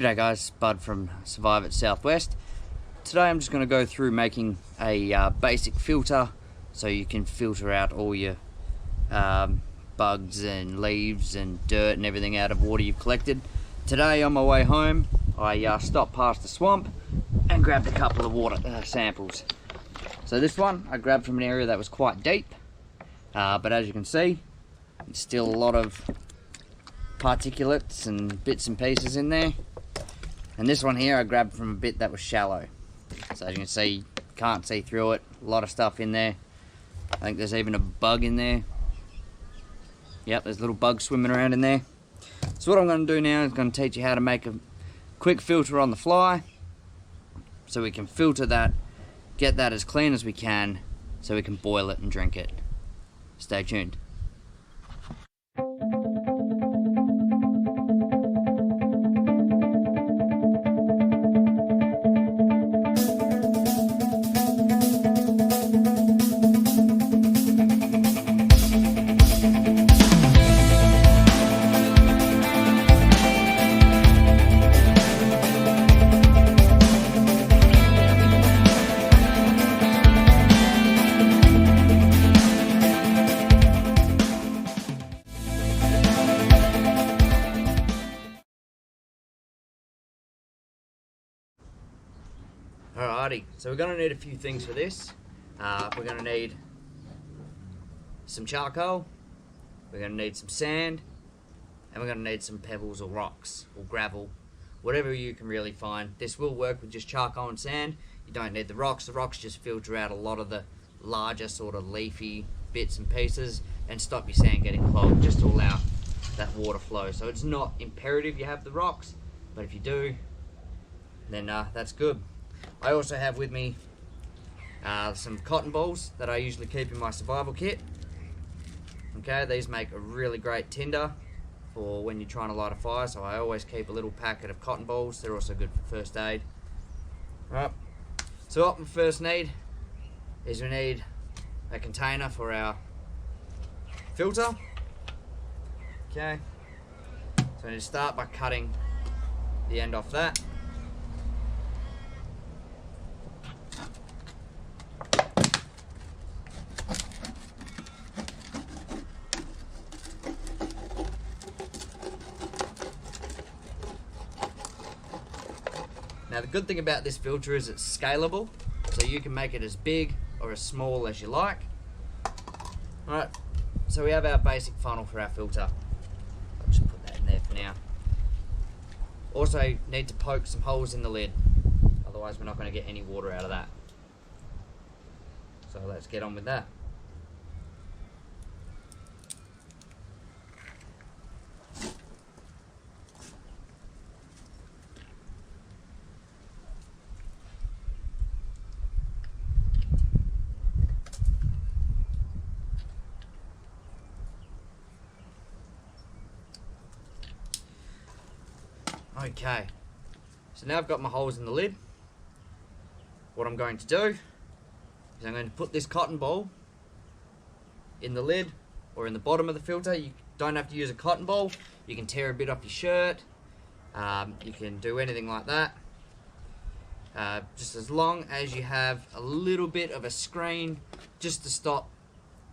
G'day guys, Bud from Survive at Southwest. Today I'm just going to go through making a basic filter so you can filter out all your bugs and leaves and dirt and everything out of water you've collected. Today on my way home I stopped past the swamp and grabbed a couple of water samples. So this one I grabbed from an area that was quite deep, but as you can see there's still a lot of particulates and bits and pieces in there. And this one here I grabbed from a bit that was shallow. So as you can see, you can't see through it. A lot of stuff in there. I think there's even a bug in there. Yep, there's a little bug swimming around in there. So what I'm going to do now is going to teach you how to make a quick filter on the fly, so we can filter that, get that as clean as we can, so we can boil it and drink it. Stay tuned. Alrighty, so we're going to need a few things for this. We're going to need some charcoal, we're going to need some sand, and we're going to need some pebbles or rocks or gravel, whatever you can really find. This will work with just charcoal and sand. You don't need the rocks. The rocks just filter out a lot of the larger sort of leafy bits and pieces and stop your sand getting clogged, just to allow that water flow. So it's not imperative you have the rocks, but if you do, then that's good. I also have with me some cotton balls that I usually keep in my survival kit. Okay, these make a really great tinder for when you're trying to light a fire, so I always keep a little packet of cotton balls. They're also good for first aid. Right, so what we first need is we need a container for our filter. Okay, so we need to start by cutting the end off that. Now the good thing about this filter is it's scalable, so you can make it as big or as small as you like. Alright, so we have our basic funnel for our filter. I'll just put that in there for now. Also need to poke some holes in the lid, otherwise we're not going to get any water out of that. So let's get on with that. Okay, so now I've got my holes in the lid. What I'm going to do is I'm going to put this cotton ball in the lid or in the bottom of the filter. You don't have to use a cotton ball. You can tear a bit off your shirt. You can do anything like that. Just as long as you have a little bit of a screen just to stop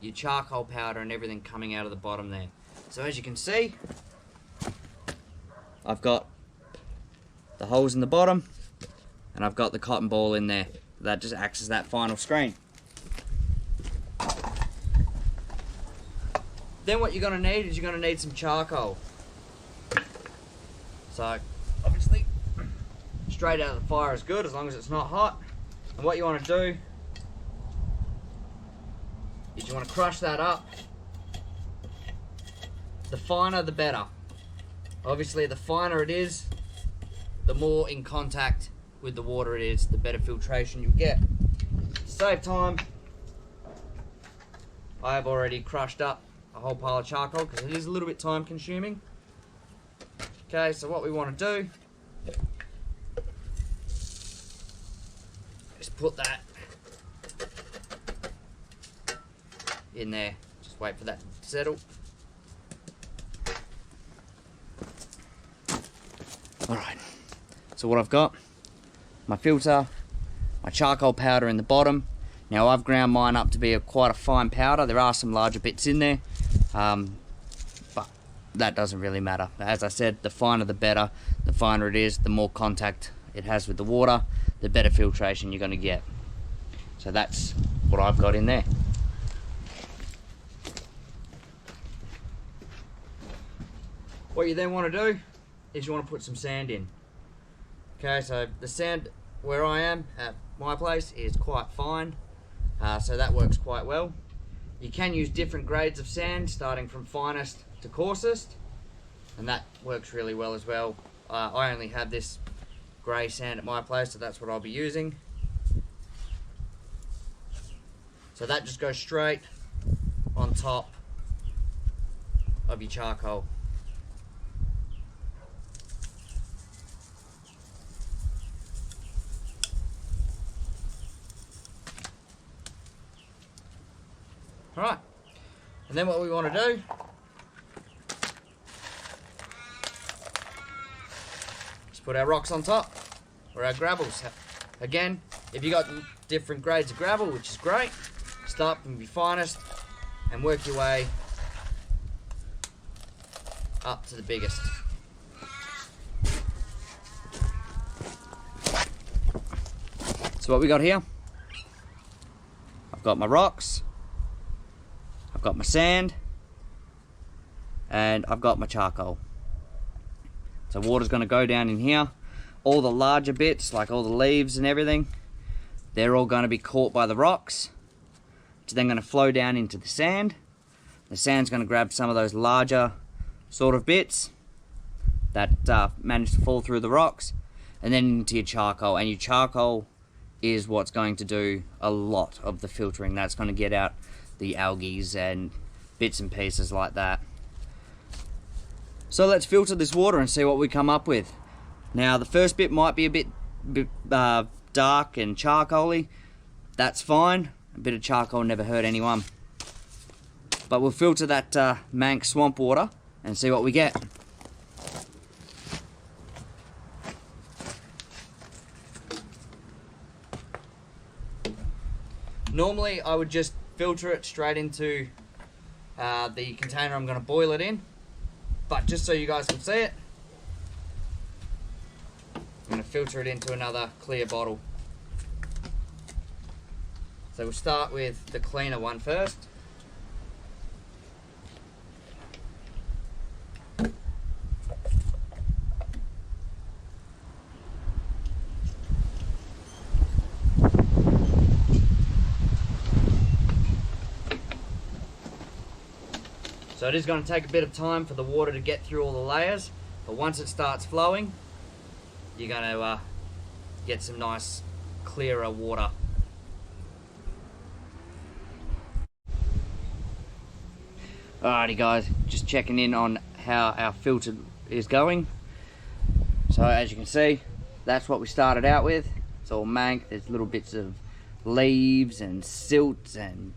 your charcoal powder and everything coming out of the bottom there. So as you can see, I've got the holes in the bottom and I've got the cotton ball in there. That just acts as that final screen. Then what you're going to need is you're going to need some charcoal. So obviously straight out of the fire is good as long as it's not hot. And what you want to do is you want to crush that up. The finer the better. Obviously the finer it is, the more in contact with the water it is, the better filtration you'll get. To save time, I have already crushed up a whole pile of charcoal because it is a little bit time consuming. Okay, so what we want to do is put that in there. Just wait for that to settle. Alright, So what I've got, my filter, my charcoal powder in the bottom. Now I've ground mine up to be quite a fine powder. There are some larger bits in there, but that doesn't really matter. As I said, the finer the better. The finer it is, the more contact it has with the water, the better filtration you're going to get. So that's what I've got in there. What you then want to do is you want to put some sand in. Okay, so the sand where I am at my place is quite fine, so that works quite well. You can use different grades of sand, starting from finest to coarsest, and that works really well as well. I only have this grey sand at my place, so that's what I'll be using. So that just goes straight on top of your charcoal. Alright, and then what we want to do is put our rocks on top, or our gravels. Again, if you got different grades of gravel, which is great, start from your finest and work your way up to the biggest. So what we got here, I've got my rocks, I've got my sand, and I've got my charcoal. So water's going to go down in here. All the larger bits, like all the leaves and everything, they're all going to be caught by the rocks, which are then going to flow down into the sand. The sand's going to grab some of those larger sort of bits that manage to fall through the rocks, and then into your charcoal. And your charcoal is what's going to do a lot of the filtering. That's going to get out the algae and bits and pieces like that. So let's filter this water and see what we come up with. Now the first bit might be a bit dark and charcoaly. That's fine. A bit of charcoal never hurt anyone. But we'll filter that mank swamp water and see what we get. Normally I would just filter it straight into the container I'm going to boil it in, but just so you guys can see it, I'm going to filter it into another clear bottle. So we'll start with the cleaner one first. So it is going to take a bit of time for the water to get through all the layers, but once it starts flowing, you're going to get some nice clearer water. Alrighty guys, just checking in on how our filter is going. So as you can see, that's what we started out with. It's all mank. There's little bits of leaves and silt and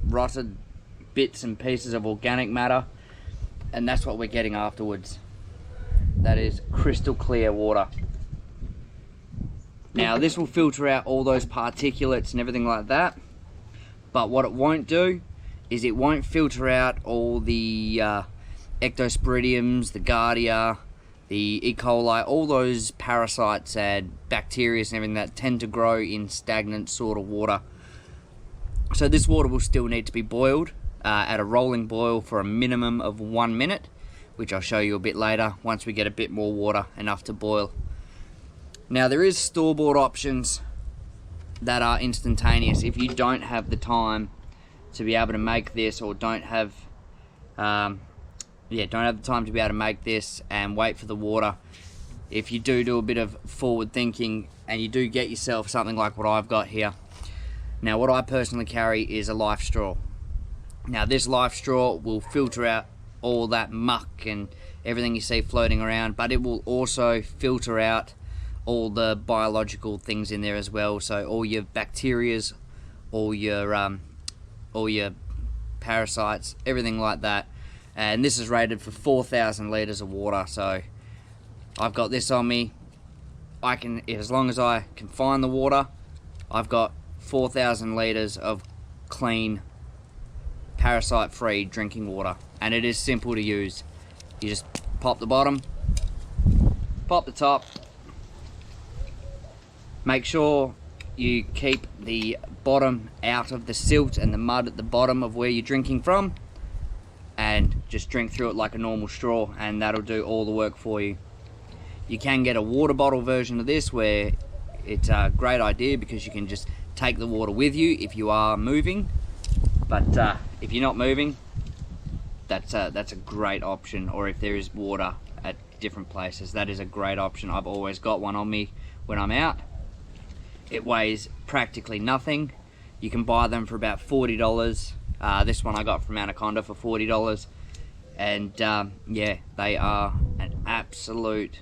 rotted bits and pieces of organic matter, and that's what we're getting afterwards. That is crystal clear water. Now this will filter out all those particulates and everything like that, but what it won't do is it won't filter out all the ectosporidiums, the giardia, the E. coli, all those parasites and bacteria and everything that tend to grow in stagnant sort of water. So this water will still need to be boiled at a rolling boil for a minimum of 1 minute, which I'll show you a bit later once we get a bit more water, enough to boil. Now there is store-bought options that are instantaneous. If you don't have the time to be able to make this, or don't have the time to be able to make this and wait for the water, if you do a bit of forward thinking and you do get yourself something like what I've got here. Now what I personally carry is a life straw. Now this life straw will filter out all that muck and everything you see floating around, but it will also filter out all the biological things in there as well. So all your bacterias, all your parasites, everything like that. And this is rated for 4,000 litres of water. So I've got this on me. as long as I can find the water, I've got 4,000 litres of clean, parasite-free drinking water, and it is simple to use. You just pop the bottom, pop the top, make sure you keep the bottom out of the silt and the mud at the bottom of where you're drinking from, and just drink through it like a normal straw, and that'll do all the work for you. You can get a water bottle version of this where it's a great idea because you can just take the water with you if you are moving, but if you're not moving, that's a great option. Or if there is water at different places, that is a great option. I've always got one on me when I'm out. It weighs practically nothing. You can buy them for about $40. This one I got from Anaconda for $40, and yeah, they are an absolute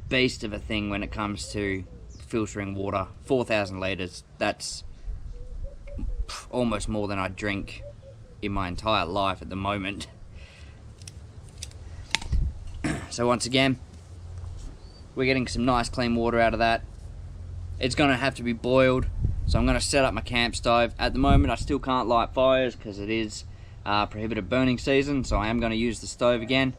beast of a thing when it comes to filtering water. 4,000 litres, that's almost more than I drink in my entire life at the moment. So once again, we're getting some nice clean water out of that. It's gonna have to be boiled, so I'm gonna set up my camp stove. At the moment I still can't light fires because it is prohibited burning season, so I am gonna use the stove again.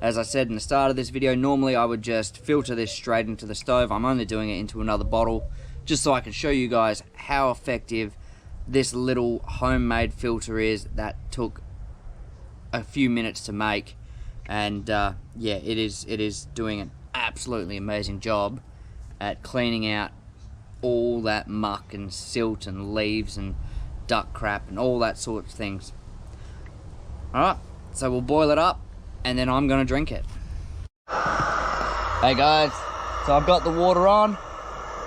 As I said in the start of this video, normally I would just filter this straight into the stove. I'm only doing it into another bottle just so I can show you guys how effective this little homemade filter is that took a few minutes to make. And yeah, it is doing an absolutely amazing job at cleaning out all that muck and silt and leaves and duck crap and all that sort of things. Alright, so we'll boil it up and then I'm gonna drink it. Hey guys, so I've got the water on.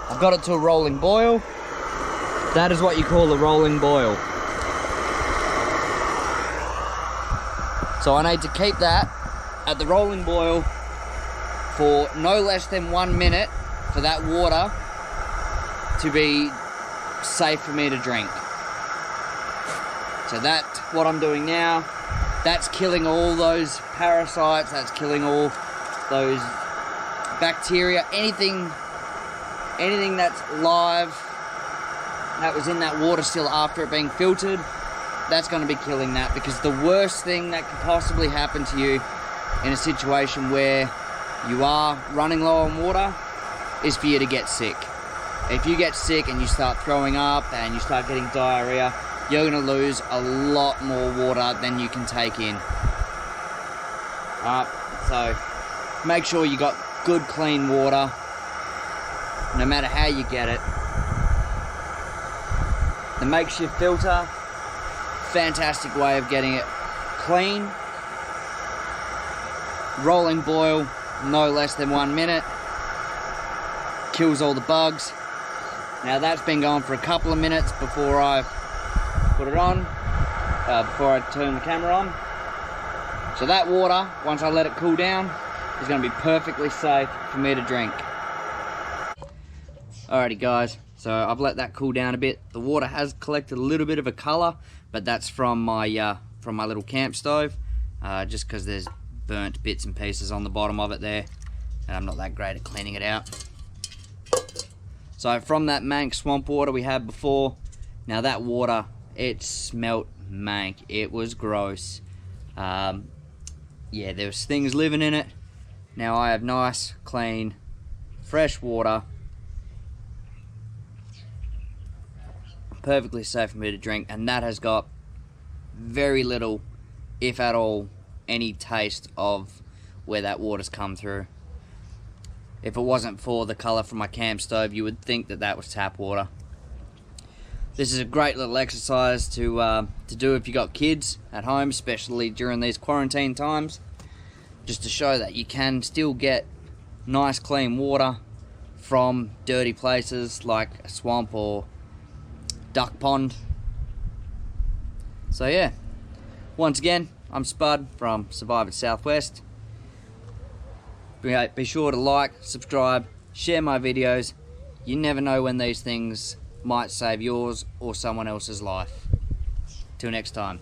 I've got it to a rolling boil. That is what you call a rolling boil. So I need to keep that at the rolling boil for no less than 1 minute for that water to be safe for me to drink. So that's what I'm doing now. That's killing all those parasites, that's killing all those bacteria, anything that's live that was in that water still after it being filtered, that's going to be killing that, because the worst thing that could possibly happen to you in a situation where you are running low on water is for you to get sick. If you get sick and you start throwing up and you start getting diarrhea, you're going to lose a lot more water than you can take in. So make sure you got good clean water, no matter how you get it. The makeshift filter, fantastic way of getting it clean. Rolling boil, no less than 1 minute. Kills all the bugs. Now that's been going for a couple of minutes before I put it on, before I turn the camera on. So that water, once I let it cool down, is going to be perfectly safe for me to drink. Alrighty guys, so I've let that cool down a bit. The water has collected a little bit of a colour, but that's from my little camp stove, just because there's burnt bits and pieces on the bottom of it there, and I'm not that great at cleaning it out. So from that mank swamp water we had before, now that water, it smelt mank. It was gross. Yeah, there was things living in it. Now I have nice, clean, fresh water. Perfectly safe for me to drink, and that has got very little, if at all, any taste of where that water's come through. If it wasn't for the colour from my camp stove, you would think that that was tap water. This is a great little exercise to do if you got kids at home, especially during these quarantine times, just to show that you can still get nice clean water from dirty places like a swamp or duck pond. So yeah, once again, I'm Spud from Survivor Southwest. Be sure to like, subscribe, share my videos. You never know when these things might save yours or someone else's life. Till next time.